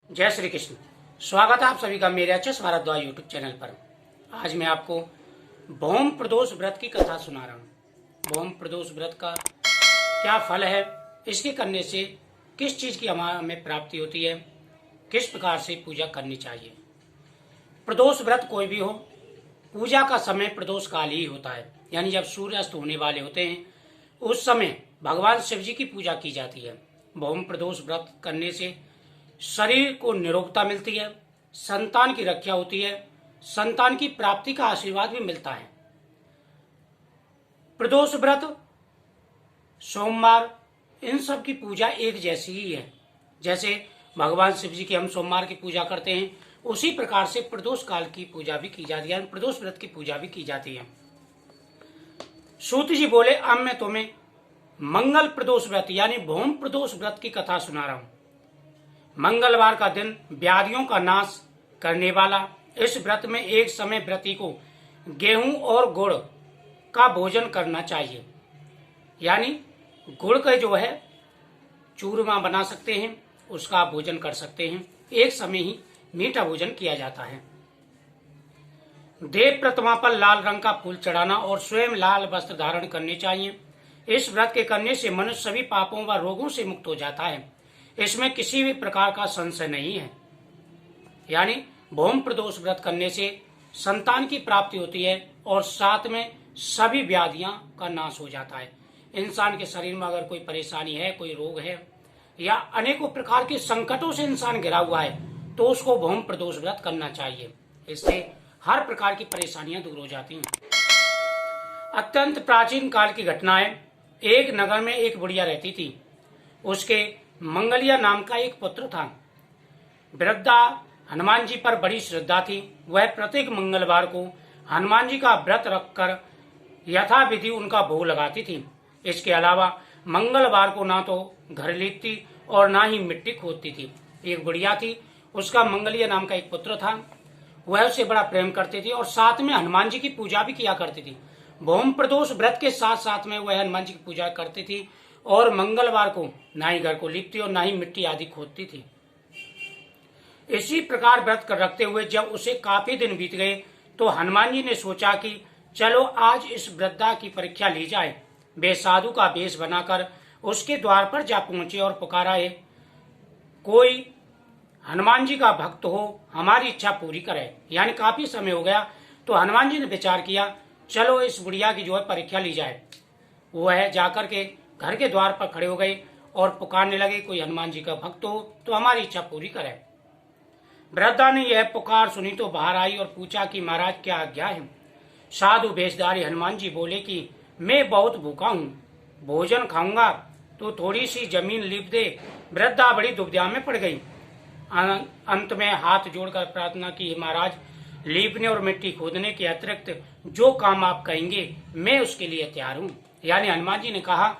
जय श्री कृष्ण। स्वागत है आप सभी का मेरे अच्छे भारद्वाज यूट्यूब चैनल पर। आज मैं आपको भौम प्रदोष व्रत की कथा सुना रहा हूँ। भौम प्रदोष व्रत का क्या फल है, इसके करने से किस चीज की हमें प्राप्ति होती है, किस प्रकार से पूजा करनी चाहिए। प्रदोष व्रत कोई भी हो, पूजा का समय प्रदोष काल ही होता है, यानी जब सूर्यास्त होने वाले होते हैं उस समय भगवान शिव जी की पूजा की जाती है। भौम प्रदोष व्रत करने से शरीर को निरोगता मिलती है, संतान की रक्षा होती है, संतान की प्राप्ति का आशीर्वाद भी मिलता है। प्रदोष व्रत, सोमवार, इन सब की पूजा एक जैसी ही है। जैसे भगवान शिव जी की हम सोमवार की पूजा करते हैं, उसी प्रकार से प्रदोष काल की पूजा भी की जाती है, प्रदोष व्रत की पूजा भी की जाती है। सूत जी बोले, अब मैं तुम्हें मंगल प्रदोष व्रत यानी भौम प्रदोष व्रत की कथा सुना रहा हूं। मंगलवार का दिन व्याधियों का नाश करने वाला। इस व्रत में एक समय व्रती को गेहूं और गुड़ का भोजन करना चाहिए, यानी गुड़ का जो है चूरमा बना सकते हैं, उसका आप भोजन कर सकते हैं। एक समय ही मीठा भोजन किया जाता है। देव प्रतिमा पर लाल रंग का फूल चढ़ाना और स्वयं लाल वस्त्र धारण करने चाहिए। इस व्रत के करने से मनुष्य सभी पापों व रोगों से मुक्त हो जाता है। इसमें किसी भी प्रकार का संशय नहीं है। यानी भौम प्रदोष व्रत करने से संतान की प्राप्ति होती है और साथ में सभी व्याधियां का नाश हो जाता है। इंसान के शरीर में अगर कोई परेशानी है, कोई रोग है या अनेकों प्रकार के संकटों से इंसान घिरा हुआ है, तो उसको भौम प्रदोष व्रत करना चाहिए। इससे हर प्रकार की परेशानियां दूर हो जाती हैं। अत्यंत प्राचीन काल की घटना है। एक नगर में एक बुढ़िया रहती थी। उसके मंगलिया नाम का एक पुत्र था। वृद्धा हनुमान जी पर बड़ी श्रद्धा थी। वह प्रत्येक मंगलवार को हनुमान जी का व्रत रखकर यथाविधि उनका भोग लगाती थी। इसके अलावा मंगलवार को ना तो घर लीपती और ना ही मिट्टी खोदती थी। एक बुढ़िया थी, उसका मंगलिया नाम का एक पुत्र था। वह उसे बड़ा प्रेम करती थी और साथ में हनुमान जी की पूजा भी किया करती थी। भौम प्रदोष व्रत के साथ साथ में वह हनुमान जी की पूजा करती थी और मंगलवार को ना ही घर को लिपती और ना ही मिट्टी आदि खोदती थी। इसी प्रकार व्रत कर रखते हुए जब उसे काफी दिन बीत गए तो हनुमान जी ने सोचा कि चलो आज इस वृद्धा की परीक्षा ली जाए। वे साधु का वेश बनाकर उसके द्वार पर जा पहुंचे और पुकारा, है कोई हनुमान जी का भक्त हो, हमारी इच्छा पूरी करे। यानी काफी समय हो गया तो हनुमान जी ने विचार किया, चलो इस बुढ़िया की जो है परीक्षा ली जाए। वह जाकर के घर के द्वार पर खड़े हो गए और पुकारने लगे, कोई हनुमान जी का भक्त हो तो हमारी इच्छा पूरी करे। वृद्धा ने यह पुकार सुनी तो बाहर आई और पूछा कि महाराज क्या आज्ञा है। साधु वेशधारी हनुमान जी बोले कि मैं बहुत भूखा हूँ, भोजन खाऊंगा तो थोड़ी सी जमीन लीप दे। वृद्धा बड़ी दुविधा में पड़ गई। अंत में हाथ जोड़कर प्रार्थना की, महाराज लीपने और मिट्टी खोदने के अतिरिक्त जो काम आप कहेंगे मैं उसके लिए तैयार हूँ। यानी हनुमान जी ने कहा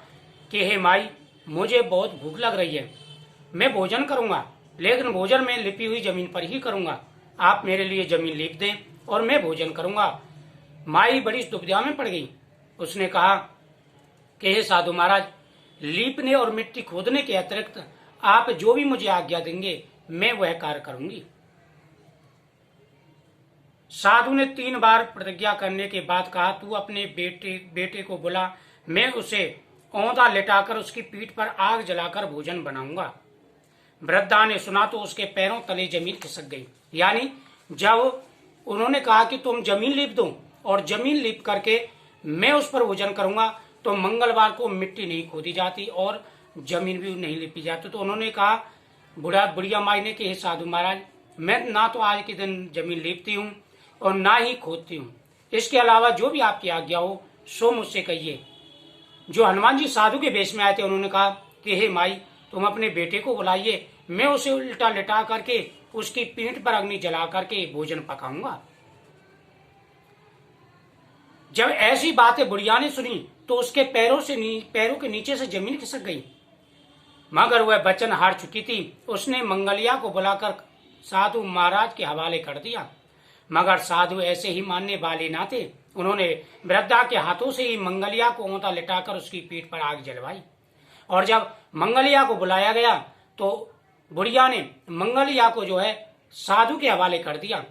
कि हे माई, मुझे बहुत भूख लग रही है, मैं भोजन करूंगा लेकिन भोजन मैं लिपी हुई जमीन पर ही करूंगा। आप मेरे लिए जमीन लीप दें और मैं भोजन करूंगा। माई बड़ी दुविधा में पड़ गई। उसने कहा कि हे साधु महाराज, लीपने और मिट्टी खोदने के अतिरिक्त आप जो भी मुझे आज्ञा देंगे मैं वह कार्य करूंगी। साधु ने 3 बार प्रतिज्ञा करने के बाद कहा, तू अपने बेटे को बुला, मैं उसे औंधा लेटाकर उसकी पीठ पर आग जलाकर भोजन बनाऊंगा। वृद्धा ने सुना तो उसके पैरों तले जमीन खिसक गई। यानी जब उन्होंने कहा कि तुम जमीन लीप दो और जमीन लीप करके मैं उस पर भोजन करूंगा, तो मंगलवार को मिट्टी नहीं खोदी जाती और जमीन भी नहीं लिपी जाती। तो उन्होंने कहा, बुढ़िया माई ने कि हे साधु महाराज, मैं ना तो आज के दिन जमीन लीपती हूँ और ना ही खोदती हूँ, इसके अलावा जो भी आपकी आज्ञा हो सो मुझसे कहिए। जो हनुमान जी साधु के वेश में आए थे उन्होंने कहा कि हे माई, तुम अपने बेटे को बुलाइए, मैं उसे उल्टा लिटा करके उसकी पीठ पर अग्नि जला करके भोजन पकाऊंगा। जब ऐसी बातें बुढ़िया ने सुनी तो उसके पैरों के नीचे से जमीन खिसक गई, मगर वह वचन हार चुकी थी। उसने मंगलिया को बुलाकर साधु महाराज के हवाले कर दिया, मगर साधु ऐसे ही मानने वाले ना थे। उन्होंने वृद्धा के हाथों से ही मंगलिया को औंधा लिटाकर उसकी पीठ पर आग जलवाई और जब मंगलिया को बुलाया गया तो बुढ़िया ने मंगलिया को जो है साधु के हवाले कर दिया,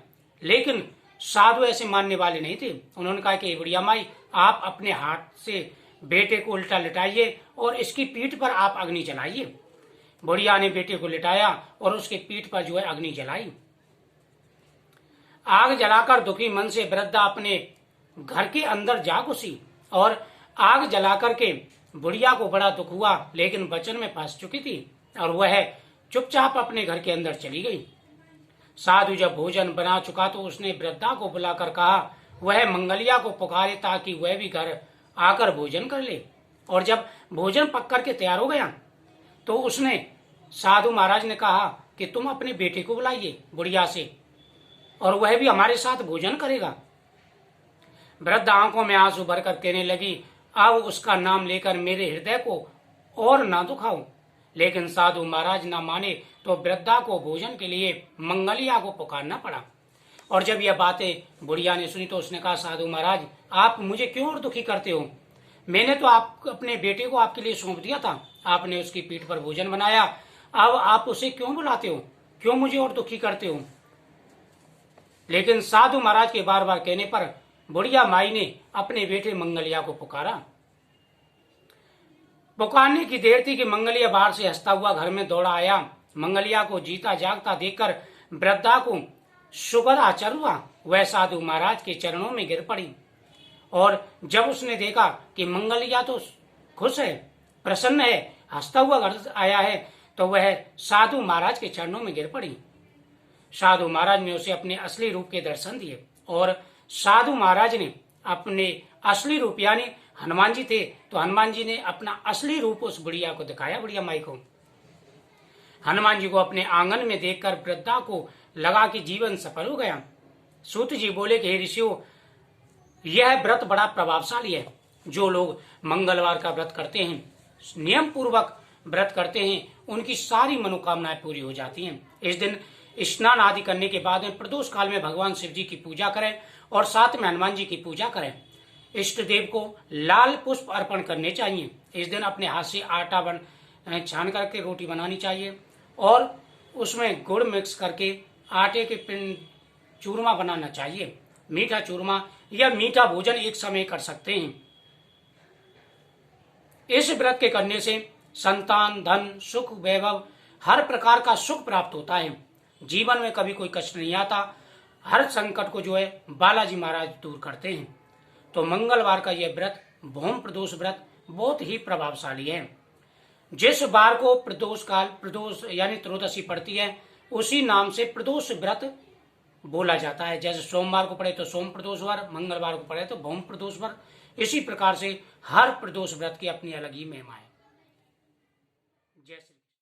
लेकिन साधु ऐसे मानने वाले नहीं थे। उन्होंने कहा कि बुढ़िया माई, आप अपने हाथ से बेटे को उल्टा लिटाइए और इसकी पीठ पर आप अग्नि जलाइए। बुढ़िया ने बेटे को लिटाया और उसके पीठ पर जो है अग्नि जलाई। आग जलाकर दुखी मन से वृद्धा अपने घर के अंदर जा घुसी और आग जलाकर के बुढ़िया को बड़ा दुख हुआ, लेकिन वचन में फंस चुकी थी और वह चुपचाप अपने घर के अंदर चली गई। साधु जब भोजन बना चुका तो उसने वृद्धा को बुलाकर कहा वह मंगलिया को पुकारे ताकि वह भी घर आकर भोजन कर ले। और जब भोजन पक करके तैयार हो गया तो उसने साधु महाराज ने कहा कि तुम अपने बेटे को बुलाइए बुढ़िया से और वह भी हमारे साथ भोजन करेगा। वृद्ध आंखों में आंसू भरकर कहने लगी, अब उसका नाम लेकर मेरे हृदय को और ना दुखाओ। लेकिन साधु महाराज ना माने तो वृद्धा को भोजन के लिए मंगलिया को पुकारना पड़ा। और जब यह बातें बुढ़िया ने सुनी तो उसने कहा, साधु महाराज, आप मुझे क्यों और दुखी करते हो? मैंने तो आप अपने बेटे को आपके लिए सौंप दिया था, आपने उसकी पीठ पर भोजन बनाया, अब आप उसे क्यों बुलाते हो? क्यों मुझे और दुखी करते हो? लेकिन साधु महाराज के बार बार कहने पर बुढ़िया माई ने अपने बेटे मंगलिया को पुकारा। पुकारने की देर थी कि मंगलिया बाहर से हंसता हुआ घर में दौड़ा आया। मंगलिया को जीता जागता देखकर वृद्धा को सुखद आश्चर्य हुआ। वह साधु महाराज के चरणों में गिर पड़ी और जब उसने देखा कि मंगलिया तो खुश है, प्रसन्न है, हंसता हुआ घर आया है, तो वह साधु महाराज के चरणों में गिर पड़ी। साधु महाराज ने उसे अपने असली रूप के दर्शन दिए और साधु महाराज ने अपने असली रूप यानी हनुमान जी थे तो हनुमान जी ने अपना असली रूप उस बुढ़िया को दिखाया, बुढ़िया माई को। हनुमान जी को अपने आंगन में देखकर वृद्धा को लगा कि जीवन सफल हो गया। सूत जी बोले कि हे ऋषियों, यह व्रत बड़ा प्रभावशाली है। जो लोग मंगलवार का व्रत करते हैं, नियम पूर्वक व्रत करते हैं, उनकी सारी मनोकामनाएं पूरी हो जाती हैं। इस दिन स्नान आदि करने के बाद में प्रदोष काल में भगवान शिव जी की पूजा करें और साथ में हनुमान जी की पूजा करें। इष्ट देव को लाल पुष्प अर्पण करने चाहिए। इस दिन अपने हाथ से आटा छान करके रोटी बनानी चाहिए और उसमें गुड़ मिक्स करके आटे के पिंड चूरमा बनाना चाहिए। मीठा चूरमा या मीठा भोजन एक समय कर सकते हैं। इस व्रत के करने से संतान, धन, सुख, वैभव, हर प्रकार का सुख प्राप्त होता है। जीवन में कभी कोई कष्ट नहीं आता। हर संकट को जो है बालाजी महाराज दूर करते हैं। तो मंगलवार का यह व्रत, भौम प्रदोष व्रत, बहुत ही प्रभावशाली है। जिस बार को प्रदोष यानी त्रयोदशी पड़ती है, उसी नाम से प्रदोष व्रत बोला जाता है। जैसे सोमवार को पड़े तो सोम प्रदोष व्रत, मंगलवार को पड़े तो भौम प्रदोष व्रत। इसी प्रकार से हर प्रदोष व्रत की अपनी अलग ही महिमा है। जैसे